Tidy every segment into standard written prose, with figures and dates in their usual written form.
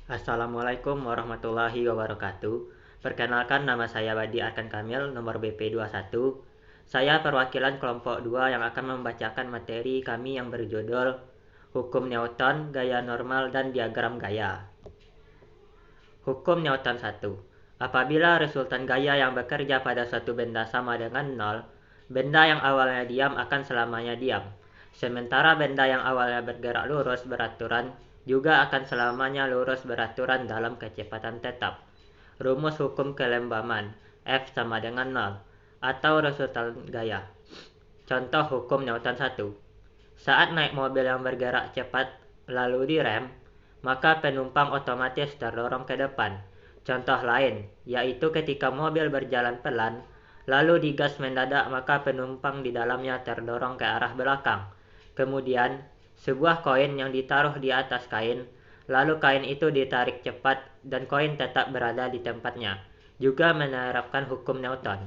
Assalamualaikum warahmatullahi wabarakatuh. Perkenalkan, nama saya Badi Arkan Kamil, nomor BP21. Saya perwakilan kelompok 2 yang akan membacakan materi kami yang berjudul Hukum Newton, Gaya Normal, dan Diagram Gaya. Hukum Newton 1. Apabila resultan gaya yang bekerja pada suatu benda sama dengan 0, benda yang awalnya diam akan selamanya diam. Sementara benda yang awalnya bergerak lurus beraturan juga akan selamanya lurus beraturan dalam kecepatan tetap. Rumus hukum kelembaman F sama dengan 0 atau resultan gaya. Contoh hukum Newton 1. Saat naik mobil yang bergerak cepat lalu direm, maka penumpang otomatis terdorong ke depan. Contoh lain, yaitu ketika mobil berjalan pelan, lalu digas mendadak maka penumpang di dalamnya terdorong ke arah belakang. Kemudian, sebuah koin yang ditaruh di atas kain, lalu kain itu ditarik cepat dan koin tetap berada di tempatnya, juga menerapkan hukum Newton.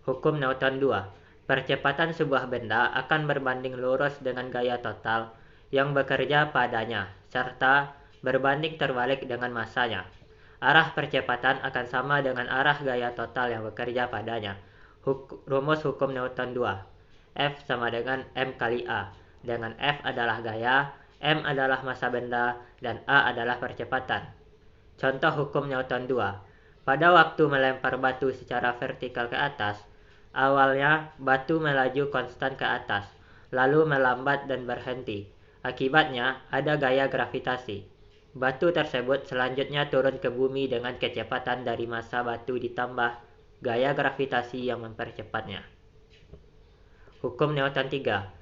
Hukum Newton 2. Percepatan sebuah benda akan berbanding lurus dengan gaya total yang bekerja padanya, serta berbanding terbalik dengan massanya. Arah percepatan akan sama dengan arah gaya total yang bekerja padanya. Rumus hukum Newton 2. F sama dengan M kali A, dengan F adalah gaya, M adalah massa benda, dan A adalah percepatan. Contoh hukum Newton 2. Pada waktu melempar batu secara vertikal ke atas, awalnya batu melaju konstan ke atas, lalu melambat dan berhenti. Akibatnya ada gaya gravitasi. Batu tersebut selanjutnya turun ke bumi dengan kecepatan dari massa batu ditambah gaya gravitasi yang mempercepatnya. Hukum Newton 3.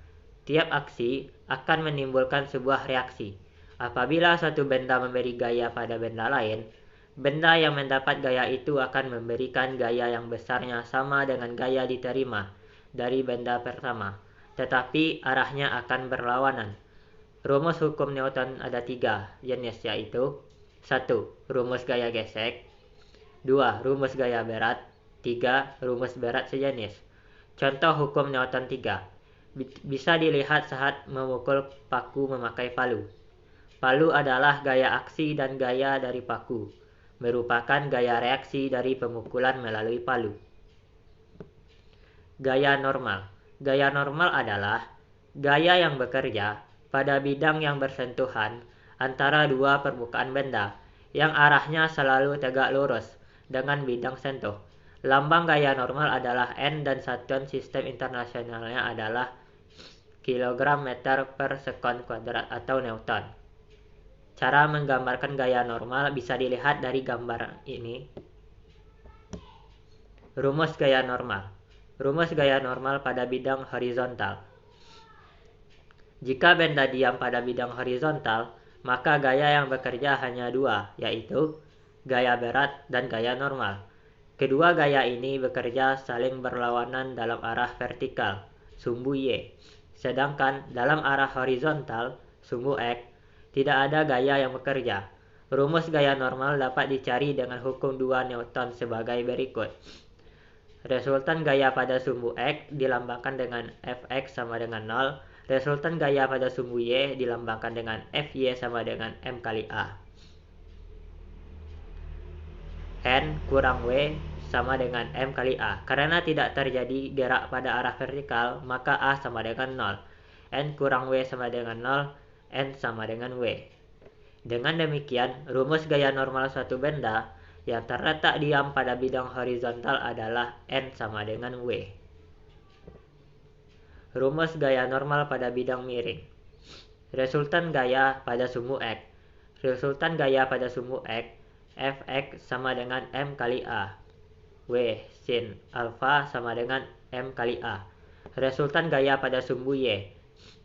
Tiap aksi akan menimbulkan sebuah reaksi. Apabila suatu benda memberi gaya pada benda lain, benda yang mendapat gaya itu akan memberikan gaya yang besarnya sama dengan gaya diterima dari benda pertama, tetapi arahnya akan berlawanan. Rumus hukum Newton ada 3 jenis, yaitu 1. Rumus gaya gesek, 2. Rumus gaya berat, 3. Rumus berat sejenis. Contoh hukum Newton 3 bisa dilihat saat memukul paku memakai palu. Palu adalah gaya aksi dan gaya dari paku, merupakan gaya reaksi dari pemukulan melalui palu. Gaya normal. Gaya normal adalah gaya yang bekerja pada bidang yang bersentuhan antara dua permukaan benda, yang arahnya selalu tegak lurus dengan bidang sentuh. Lambang gaya normal adalah N dan satuan sistem internasionalnya adalah kilogram meter per sekon kuadrat atau Newton. Cara menggambarkan gaya normal bisa dilihat dari gambar ini. Rumus gaya normal. Rumus gaya normal pada bidang horizontal. Jika benda diam pada bidang horizontal, maka gaya yang bekerja hanya dua, yaitu gaya berat dan gaya normal. Kedua gaya ini bekerja saling berlawanan dalam arah vertikal, sumbu Y. Sedangkan dalam arah horizontal, sumbu X, tidak ada gaya yang bekerja. Rumus gaya normal dapat dicari dengan hukum 2 Newton sebagai berikut. Resultan gaya pada sumbu X dilambangkan dengan Fx sama dengan 0. Resultan gaya pada sumbu Y dilambangkan dengan Fy sama dengan M kali A. N kurang W sama dengan M kali A. Karena tidak terjadi gerak pada arah vertikal, maka A sama dengan 0. N kurang W sama dengan 0, N sama dengan W. Dengan demikian, rumus gaya normal suatu benda yang terletak diam pada bidang horizontal adalah N sama dengan W. Rumus gaya normal pada bidang miring. Resultan gaya pada sumbu X. Resultan gaya pada sumbu X, Fx sama dengan M kali A. W sin alfa sama dengan M kali A. Resultan gaya pada sumbu Y,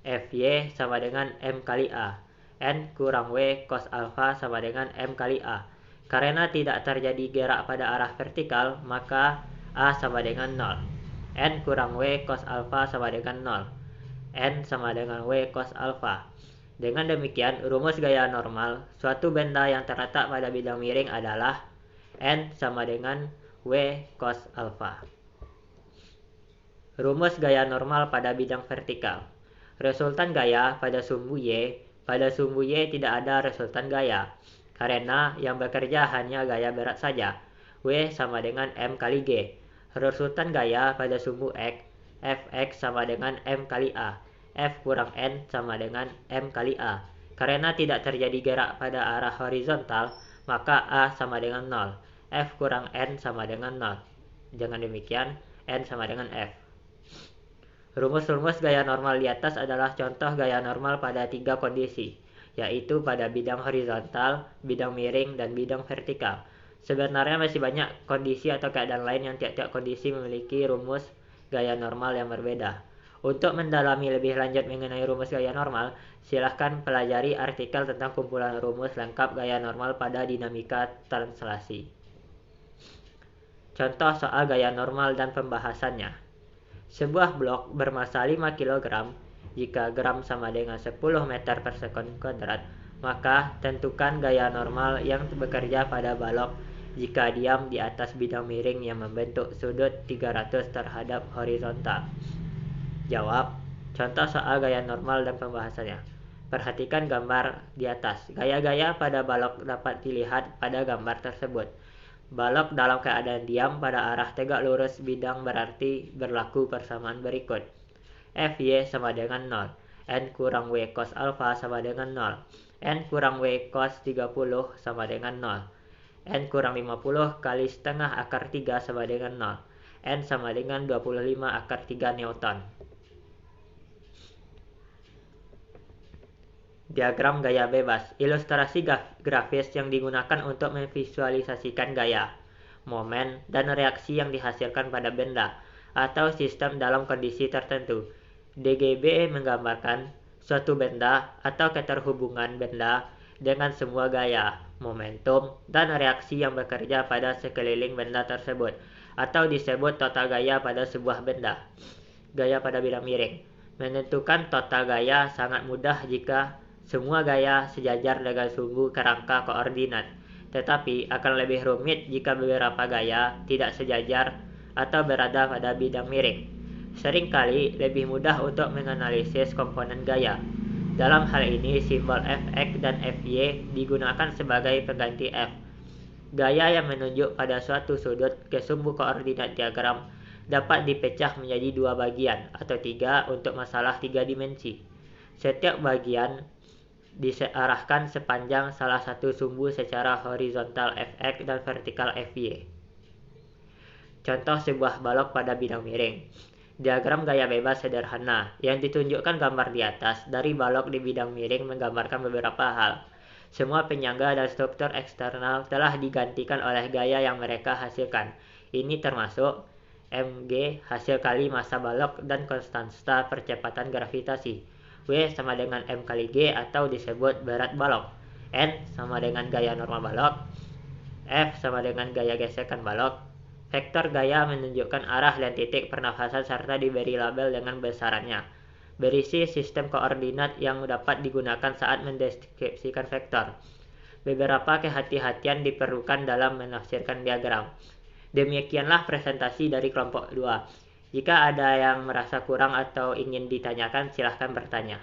Fy sama dengan M kali A. N kurang W cos alfa sama dengan M kali A. Karena tidak terjadi gerak pada arah vertikal, maka A sama dengan 0. N kurang W cos alfa sama dengan 0. N sama dengan W cos alfa. Dengan demikian, rumus gaya normal suatu benda yang terletak pada bidang miring adalah N sama dengan W cos alfa. Rumus gaya normal pada bidang vertikal. Resultan gaya pada sumbu Y pada sumbu Y tidak ada resultan gaya, karena yang bekerja hanya gaya berat saja. W sama dengan M kali G. Resultan gaya pada sumbu X, Fx sama dengan M kali A. F kurang N sama dengan M kali A. Karena tidak terjadi gerak pada arah horizontal, maka A sama dengan 0. F kurang N sama dengan 0. Dengan demikian, N sama dengan F. Rumus-rumus gaya normal di atas adalah contoh gaya normal pada 3 kondisi, yaitu pada bidang horizontal, bidang miring, dan bidang vertikal. Sebenarnya masih banyak kondisi atau keadaan lain yang tiap-tiap kondisi memiliki rumus gaya normal yang berbeda. Untuk mendalami lebih lanjut mengenai rumus gaya normal, silahkan pelajari artikel tentang kumpulan rumus lengkap gaya normal pada dinamika translasi. Contoh soal gaya normal dan pembahasannya. Sebuah blok bermassa 5 kg, jika gram sama dengan 10 meter per sekon kuadrat, maka tentukan gaya normal yang bekerja pada balok jika diam di atas bidang miring yang membentuk sudut 300 terhadap horizontal. Jawab. Contoh soal gaya normal dan pembahasannya. Perhatikan gambar di atas. Gaya-gaya pada balok dapat dilihat pada gambar tersebut. Balok dalam keadaan diam pada arah tegak lurus bidang berarti berlaku persamaan berikut. Fy sama dengan 0. N kurang W cos alpha sama dengan 0. N kurang W cos 30 sama dengan 0. N kurang 50 kali setengah akar 3 sama dengan 0. N sama dengan 25 akar 3 Newton. Diagram gaya bebas. Ilustrasi grafis yang digunakan untuk memvisualisasikan gaya, momen, dan reaksi yang dihasilkan pada benda atau sistem dalam kondisi tertentu. DGB menggambarkan suatu benda atau keterhubungan benda dengan semua gaya, momentum, dan reaksi yang bekerja pada sekeliling benda tersebut, atau disebut total gaya pada sebuah benda. Gaya pada bidang miring. Menentukan total gaya sangat mudah jika semua gaya sejajar dengan sumbu kerangka koordinat, tetapi akan lebih rumit jika beberapa gaya tidak sejajar atau berada pada bidang miring. Seringkali lebih mudah untuk menganalisis komponen gaya. Dalam hal ini, simbol Fx dan Fy digunakan sebagai pengganti F. Gaya yang menunjuk pada suatu sudut ke sumbu koordinat diagram dapat dipecah menjadi 2 bagian atau 3 untuk masalah 3 dimensi. Setiap bagian diarahkan sepanjang salah satu sumbu secara horizontal Fx dan vertikal Fy. Contoh sebuah balok pada bidang miring. Diagram gaya bebas sederhana yang ditunjukkan gambar di atas dari balok di bidang miring menggambarkan beberapa hal. Semua penyangga dan struktur eksternal telah digantikan oleh gaya yang mereka hasilkan. Ini termasuk mg hasil kali massa balok dan konstanta percepatan gravitasi. W sama dengan M kali G atau disebut berat balok. N sama dengan gaya normal balok. F sama dengan gaya gesekan balok. Vektor gaya menunjukkan arah dan titik pernafasan serta diberi label dengan besarannya. Berisi sistem koordinat yang dapat digunakan saat mendeskripsikan vektor. Beberapa kehati-hatian diperlukan dalam menafsirkan diagram. Demikianlah presentasi dari kelompok 2. Jika ada yang merasa kurang atau ingin ditanyakan, silahkan bertanya.